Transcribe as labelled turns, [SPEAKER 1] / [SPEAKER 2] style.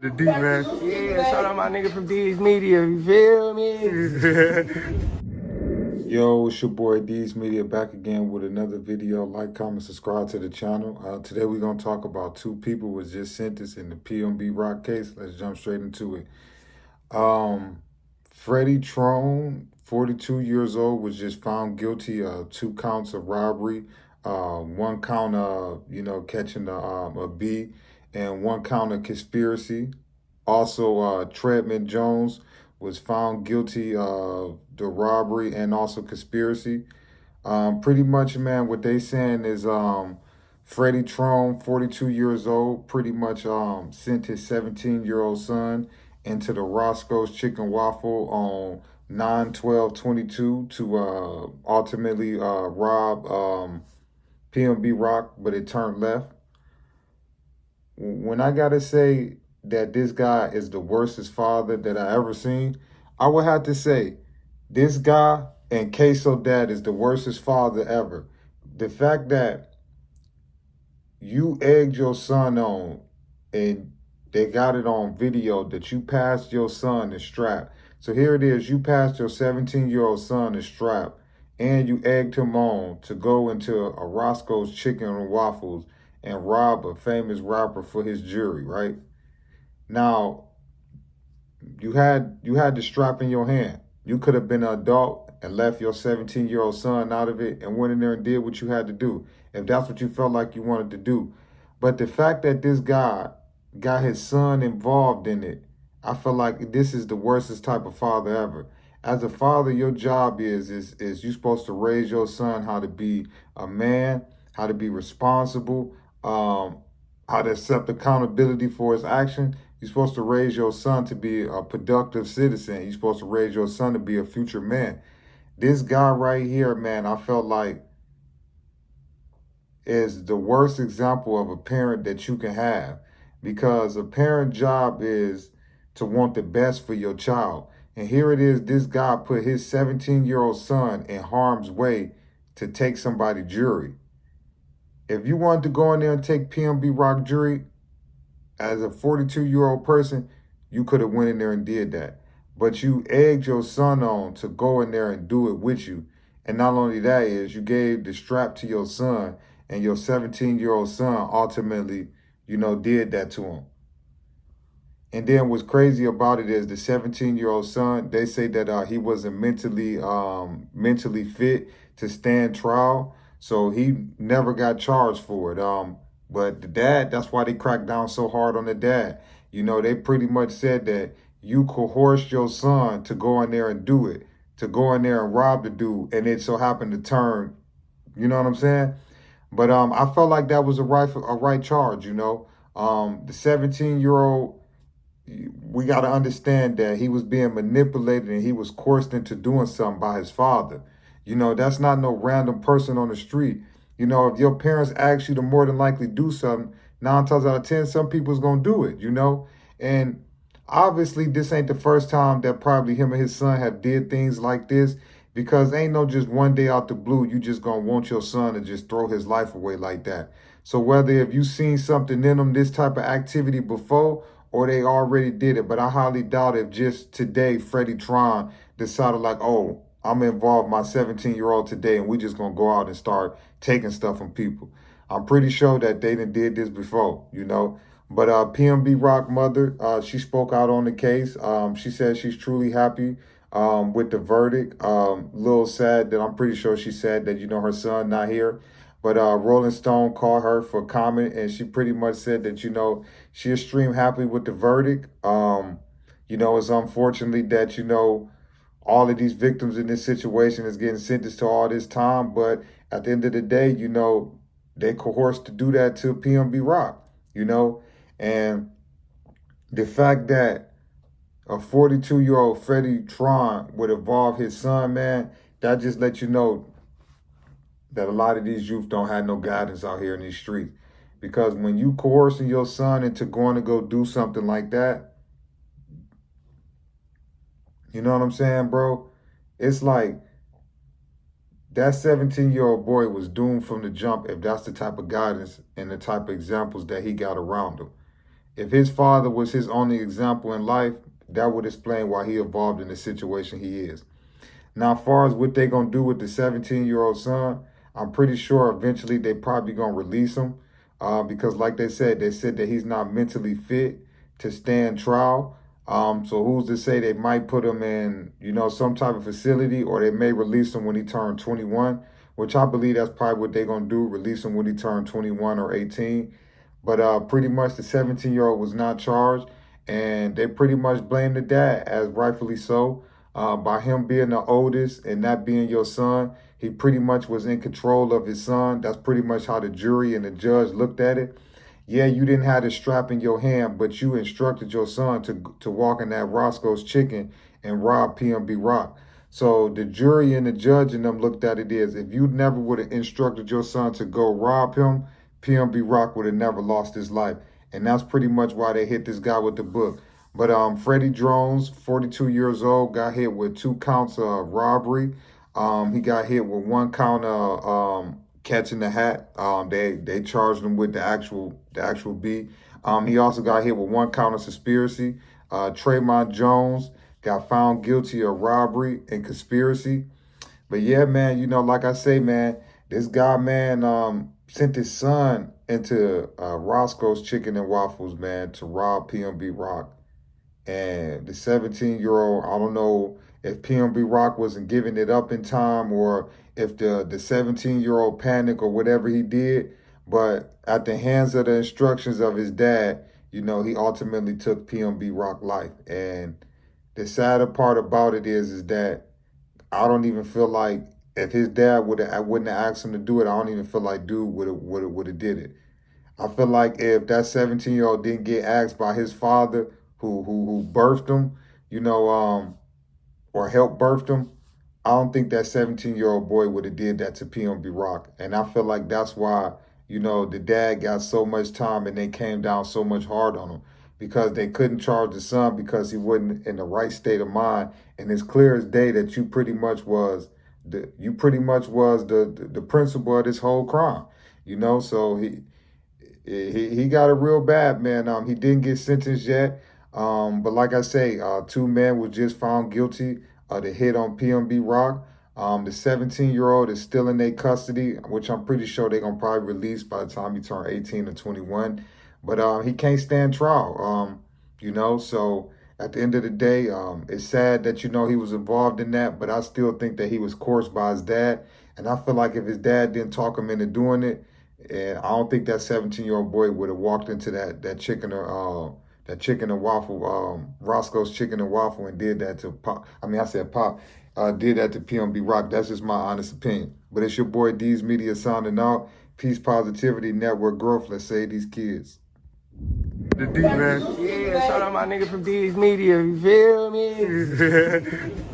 [SPEAKER 1] The D, man.
[SPEAKER 2] Yeah, shout out my nigga from D's Media, you feel me?
[SPEAKER 3] Yo, it's your boy D's Media back again with another video. Like, comment, subscribe to the channel. Today we're going to talk about two people was just sentenced in the PNB rock case. Let's jump straight into it. Freddie Trone, 42 years old, was just found guilty of 2 counts of robbery, 1 count of, catching a B, and 1 count of conspiracy. Also, Treadman Jones was found guilty of the robbery and also conspiracy. Pretty much, man, what they saying is Freddie Trone, 42 years old, pretty much sent his 17-year-old son into the Roscoe's Chicken Waffle on 9/12/22 to ultimately rob PNB Rock, but it turned left. When I gotta say that this guy is the worstest father that I ever seen, I would have to say this guy and Queso Dad is the worstest father ever. The fact that you egged your son on and they got it on video that you passed your son the strap. So here it is, you passed your 17-year-old son the strap and you egged him on to go into a Roscoe's Chicken and Waffles and rob a famous rapper for his jury, right? Now, you had the strap in your hand. You could have been an adult and left your 17-year-old son out of it and went in there and did what you had to do, if that's what you felt like you wanted to do. But the fact that this guy got his son involved in it, I feel like this is the worstest type of father ever. As a father, your job is you're supposed to raise your son how to be a man, how to be responsible, how to accept accountability for his action. You're supposed to raise your son to be a productive citizen. You're supposed to raise your son to be a future man. This guy right here, man, I felt like is the worst example of a parent that you can have, because a parent's job is to want the best for your child. And here it is, this guy put his 17-year-old son in harm's way to take somebody's jury. If you wanted to go in there and take PNB Rock jury as a 42-year-old person, you could have went in there and did that. But you egged your son on to go in there and do it with you. And not only that is, you gave the strap to your son, and your 17-year-old son ultimately, did that to him. And then what's crazy about it is the 17-year-old son, they say that he wasn't mentally fit to stand trial. So he never got charged for it. But the dad, that's why they cracked down so hard on the dad. They pretty much said that you coerced your son to go in there and do it, to go in there and rob the dude, and it so happened to turn, you know what I'm saying? But I felt like that was a right charge, The 17-year-old, we got to understand that he was being manipulated and he was coerced into doing something by his father. That's not no random person on the street. If your parents ask you to more than likely do something, 9 times out of 10, some people's going to do it, And obviously, this ain't the first time that probably him and his son have did things like this, because ain't no just one day out the blue, you just going to want your son to just throw his life away like that. So whether if you seen something in them, this type of activity before, or they already did it, but I highly doubt if just today Freddie Trone decided like, oh, I'm involved my 17-year-old today and we just going to go out and start taking stuff from people. I'm pretty sure that they did this before, But PNB Rock mother, she spoke out on the case. She said she's truly happy with the verdict. Little sad that I'm pretty sure she said that, her son not here. But Rolling Stone called her for comment, and she pretty much said that, she is extremely happy with the verdict. It's unfortunately that, all of these victims in this situation is getting sentenced to all this time. But at the end of the day, they coerced to do that to PNB Rock, And the fact that a 42-year-old Freddie Trone would involve his son, man, that just lets you know that a lot of these youth don't have no guidance out here in these streets. Because when you coercing your son into going to go do something like that, you know what I'm saying, bro? It's like that 17-year-old boy was doomed from the jump if that's the type of guidance and the type of examples that he got around him. If his father was his only example in life, that would explain why he evolved in the situation he is. Now, as far as what they going to do with the 17-year-old son, I'm pretty sure eventually they probably going to release him because like they said that he's not mentally fit to stand trial. So who's to say they might put him in, some type of facility, or they may release him when he turned 21, which I believe that's probably what they're going to do, release him when he turned 21 or 18. But pretty much the 17-year-old was not charged, and they pretty much blame the dad, as rightfully so. By him being the oldest and that being your son, he pretty much was in control of his son. That's pretty much how the jury and the judge looked at it. Yeah, you didn't have the strap in your hand, but you instructed your son to walk in that Roscoe's Chicken and rob PNB Rock. So the jury and the judge and them looked at it as, if you never would have instructed your son to go rob him, PNB Rock would have never lost his life. And that's pretty much why they hit this guy with the book. But Freddie Jones, 42 years old, got hit with 2 counts of robbery. He got hit with 1 count of catching the hat. They charged him with the actual B. He also got hit with 1 count of conspiracy. Trayvon Jones got found guilty of robbery and conspiracy. But yeah, man, like I say, man, this guy, man, sent his son into Roscoe's Chicken and Waffles, man, to rob PNB Rock. And the 17-year-old, I don't know if PNB Rock wasn't giving it up in time, or if the 17-year-old panicked or whatever he did. But at the hands of the instructions of his dad, he ultimately took PNB Rock life. And the sadder part about it is that I don't even feel like, if his dad wouldn't have asked him to do it, I don't even feel like dude would have did it. I feel like if that 17-year-old didn't get asked by his father, who birthed him, or helped birth him, I don't think that 17-year-old boy would have did that to PNB Rock. And I feel like that's why, the dad got so much time and they came down so much hard on him, because they couldn't charge the son because he wasn't in the right state of mind. And it's clear as day that you pretty much was the principal of this whole crime, so he got it real bad, man. He didn't get sentenced yet. But like I say, 2 men were just found guilty of the hit on PNB Rock. The 17-year-old is still in their custody, which I'm pretty sure they're going to probably release by the time he turns 18 or 21. But he can't stand trial, so at the end of the day, it's sad that, he was involved in that, but I still think that he was coerced by his dad. And I feel like if his dad didn't talk him into doing it, and I don't think that 17-year-old boy would have walked into that chicken and waffle, Roscoe's Chicken and Waffle, and did that to Pop. Did that to PNB Rock. That's just my honest opinion. But it's your boy D's Media signing out. Peace, positivity, network growth. Let's save these kids.
[SPEAKER 2] The D, man. Yeah, shout out my nigga from D's Media. You feel me?